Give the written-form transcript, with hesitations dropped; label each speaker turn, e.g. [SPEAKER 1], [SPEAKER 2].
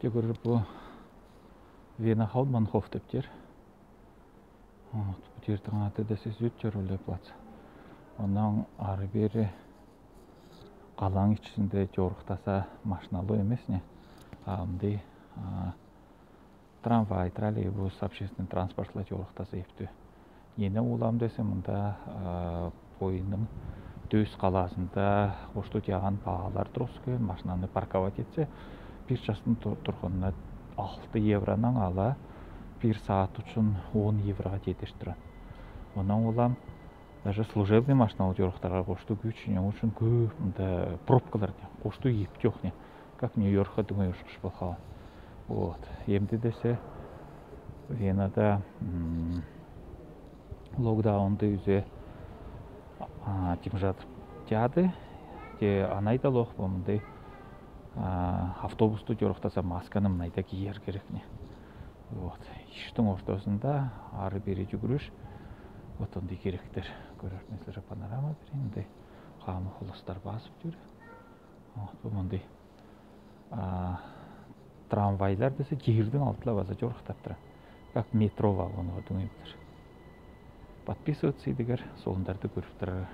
[SPEAKER 1] Тегер bu Вена Хаудманхоф дептер. Bu жердің аты десе Зютчер өле плац. Оның ары бері қалаң ішінде жорықтаса машиналы емес не. Амды трамвай, троллейбус, общественный транспортлар жорықтаса епті. Ені олам десе мұнда бойының төс қаласында қошты тияған бағалар тұрғызген машинаны парковать етсе, bir жасын тұрғынына 6 евронан ала, bir saat үшін 10 евроға жетештірін. Онан олам, даже служебный машина жорықтарға қошты күшіне үшін көп пробкалар қошты еп жоқ не. Как Нью-Йоркқа дүңей ұшқыш болған. Вот. Емді десе, Венада локдаунды үзе тимжат тяды, те анайда лох болмынды автобусты жорықтаса масканы мынайда киер керек не. Вот. Иштің ортасында ары бері жүгіріш, вот ондай керектер. Көрермесілер панорама берейін, қамы құлыстар басып жүр. Вот, ондай трамвайлар десе жердің алтыла баса жорықтап тұр. Как метро вагоны дүңей білір. Подписываться едігер, солындарды көріп тұрар.